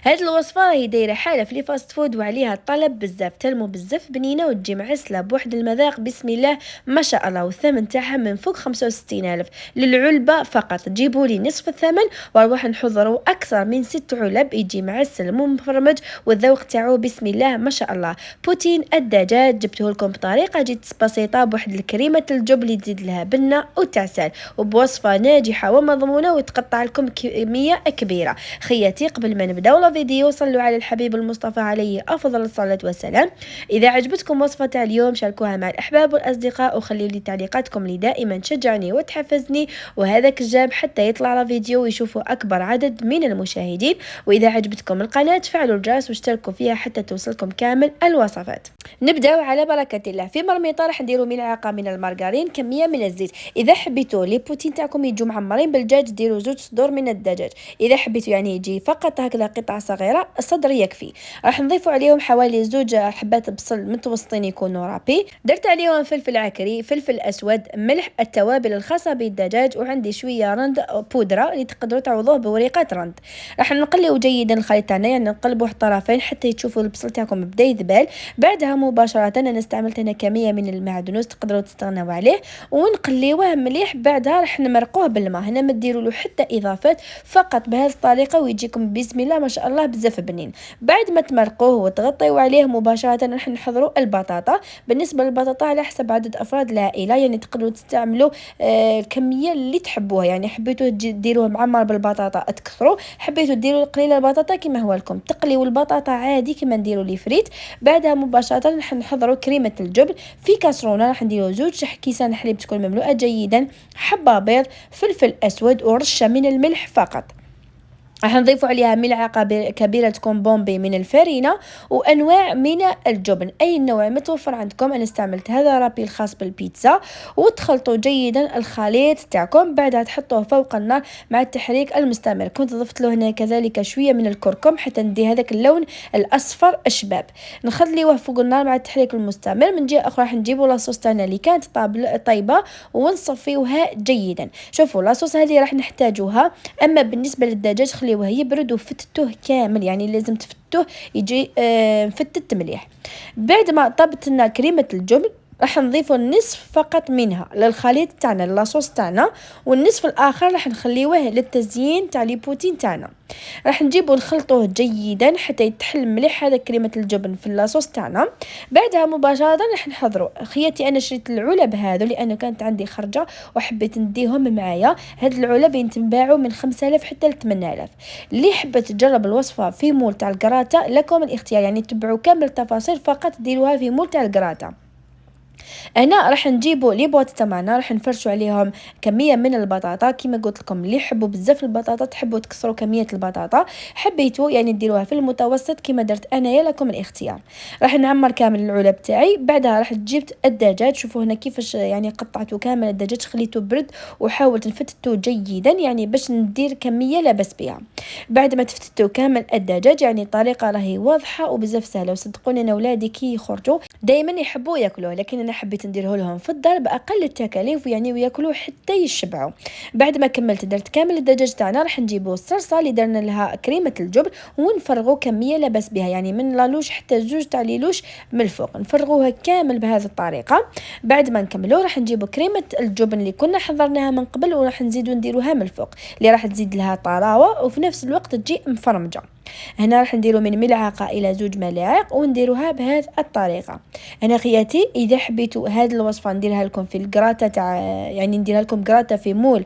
هاد الوصفه راهي دايره حاله في لي فاست فود وعليها الطلب بزاف، تلمو بزاف بنينه وتجي معسله بواحد المذاق بسم الله ما شاء الله، والثمن تاعها من فوق 65,000 للعلبه فقط. جيبوا لي نصف الثمن وروح نحضروا اكثر من 6 علب، يجي معسل مفرمج والذوق تاعو بسم الله ما شاء الله. بوتين الدجاج جبته لكم بطريقه جد بسيطه بواحد الكريمه الجبن اللي تزيد لها بنه وتعسل، وبوصفه ناجحه ومضمونه وتقطع لكم كميه كبيره. خياتي قبل ما نبداو الفيديو صلوا على الحبيب المصطفى عليه افضل الصلاه والسلام. اذا عجبتكم وصفه تاع اليوم شاركوها مع الاحباب والاصدقاء وخليوا لي تعليقاتكم اللي دائما تشجعني وتحفزني وهذاك الجاب حتى يطلع الفيديو ويشوفوا اكبر عدد من المشاهدين. واذا عجبتكم القناه فعلوا الجرس واشتركوا فيها حتى توصلكم كامل الوصفات. نبداو على بركه الله. في مرميطه راح نديروا ملعقه من المارغرين، كميه من الزيت. اذا حبيتوا لي بوتين تاعكم يجوا معمرين بالدجاج ديروا 2 صدور من الدجاج. اذا حبيتوا يعني يجي فقط هكذا قطعه صغيره الصدر يكفي. راح نضيفوا عليهم حوالي 2 حبات بصل متوسطين يكونوا رابي، درت عليهم فلفل عكري، فلفل اسود، ملح، التوابل الخاصه بالدجاج، وعندي شويه رند بودره اللي تقدروا تعوضوه بوريقه رند. راح نقليو جيدا الخليط تاعنا، يعني نقلبوه الطرفين حتى تشوفوا البصل تاعكم بدا يذبل. بعدها مباشره انا استعملت هنا كميه من المعدنوس تقدروا تستغنوا عليه ونقليوه مليح. بعدها راح نمرقوه بالماء، هنا ما ديروا له حتى اضافات، فقط بهذه الطريقه ويجيكم بسم الله ما شاء الله بزاف بنين. بعد ما تمرقوه وتغطيو عليه مباشره راح نحضروا البطاطا. بالنسبه للبطاطا على حسب عدد افراد العائله، يعني تقدروا تستعملوا الكميه اللي تحبوها، يعني حبيتوا ديروه معمر بالبطاطا تكثروا، حبيتوا ديروا قليله البطاطا كما هو لكم. تقليوا البطاطا عادي كما نديروا لي فريت. بعدها مباشره راح نحضروا كريمه الجبن. في كاسرونه راح نديروا 2 كيسان حليب تكون مملوءه جيدا، حبه بيض، فلفل اسود ورشه من الملح فقط. راح نضيفوا عليها ملعقه كبيره تكون بومبي من الفرينه وانواع من الجبن، اي نوع متوفر عندكم. انا استعملت هذا رابي الخاص بالبيتزا. وتخلطوا جيدا الخليط تاعكم، بعدها تحطوه فوق النار مع التحريك المستمر. كنت ضفت له هنا كذلك شويه من الكركم حتى ندي هذاك اللون الاصفر الشباب. نخليوه فوق النار مع التحريك المستمر. من جهه اخرى راح نجيبوا لاصوص تاعنا اللي كانت طيبه ونصفيوها جيدا. شوفوا لاصوص هذه راح نحتاجوها، اما بالنسبه للدجاج خليوه يبرد وفتتوه كامل، يعني لازم تفتوه يجي مفتت مليح. بعد ما طبت لنا كريمه الجبن راح نضيفوا النصف فقط منها للخليط تاعنا اللاصوص تاعنا، والنصف الاخر راح نخليوه للتزيين تاع لي بوتين تاعنا. راح نجيبو نخلطوه جيدا حتى يتحل مليح هذا كريمه الجبن في اللاصوص تاعنا. بعدها مباشره راح نحضروا خياتي. انا شريت العلب هذو لانه كانت عندي خرجه وحبيت نديهم معايا. هاد العلب ينباعوا من 5000 حتى ل 8000. اللي حبت تجرب الوصفه في مول تاع الكراتا لكم الاختيار، يعني تبعوا كامل التفاصيل فقط ديروها في مول تاع الكراتا. هنا راح نجيبوا لي بواط تاعنا راح نفرشوا عليهم كميه من البطاطا. كما قلت لكم اللي يحبوا بزاف البطاطا تحبوا تكسروا كميه البطاطا، حبيتوا يعني ديروها في المتوسط كما درت انايا لكم الاختيار. راح نعمر كامل العلب تاعي. بعدها راح جبت الدجاج، شوفوا هنا كيفاش يعني قطعته كامل الدجاج، خليته برد وحاولت نفتته جيدا يعني باش ندير كميه لاباس بها. بعد ما تفتتوا كامل الدجاج يعني الطريقه راهي واضحه وبزاف سهله، وصدقوني انا ولادي كي يخرجوا دائما يحبوا ياكلوه، لكن انا حبيت نديره لهم في الدار باقل التكاليف يعني وياكلوا حتى يشبعوا. بعد ما كملت درت كامل الدجاج تاعنا راح نجيبوا الصلصه اللي درنا لها كريمه الجبن ونفرغوا كميه لاباس بها، يعني من لالوش حتى 2 تاع ليلوش من الفوق نفرغوها كامل بهذه الطريقه. بعد ما نكملوا راح نجيبوا كريمه الجبن اللي كنا حضرناها من قبل وراح نزيدوا نديروها من الفوق، اللي راح تزيد لها طراوه وفي نفس الوقت تجي مفرمجه. هنا راح نديروا من ملعقه الى 2 ملاعق ونديروها بهذه الطريقه. انا خياتي اذا حبيتوا هذه الوصفه نديرها لكم في الكراتا تاع يعني نديرها لكم كراتا في مول،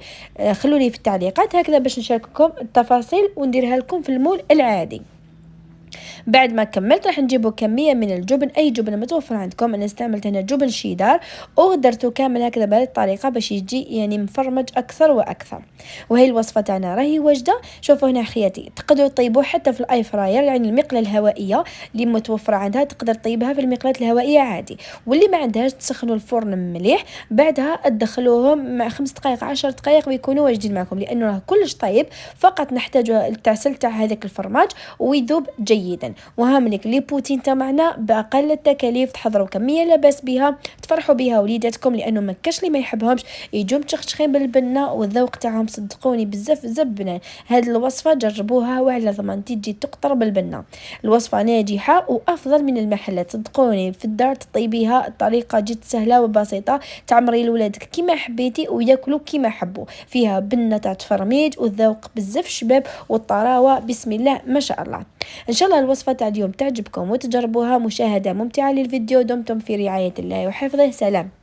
خلوا لي في التعليقات هكذا باش نشارككم التفاصيل ونديرها لكم في المول العادي. بعد ما كملت راح نجيبوا كميه من الجبن، اي جبن متوفر عندكم. انا استعملت هنا جبن شيدار ودرته كامل هكذا بهذه الطريقه باش يجي يعني مفرمج اكثر واكثر. وهي الوصفه تاعنا راهي واجده. شوفوا هنا خياتي تقدروا تطيبوه حتى في الاي فراير، يعني المقله الهوائيه اللي متوفره عندها تقدر تطيبها في المقلاه الهوائيه عادي، واللي ما عندهاش تسخنوا الفرن مليح. بعدها تدخلوهم مع 5 دقائق 10 دقائق ويكونوا واجدين معكم، لانه راه كلش طيب، فقط نحتاج التعسل تاع هذاك الفرماج ويذوب جيدا. جدا. وهاملك لي بوتين تاعنا باقل التكاليف، تحضروا كميه لاباس بها، تفرحوا بها وليداتكم، لانه ما كاش اللي ما يحبهمش، يجوا متشخشخين بالبنه والذوق تاعهم صدقوني بزاف بزاف بنان. هذه الوصفه جربوها وعلى ضمانتي تجي تقطر بالبنه. الوصفه ناجحه وافضل من المحلات صدقوني، في الدار تطيبيها، الطريقه جد سهله وبسيطه، تعمري لولادك كيما حبيتي وياكلوا كيما حبوا. فيها بنه تاع تفرميج والذوق بزاف شباب والطراوه بسم الله ما شاء الله. ان شاء الله الوصفه تاع اليوم تعجبكم وتجربوها. مشاهده ممتعه للفيديو. دمتم في رعايه الله وحفظه. سلام.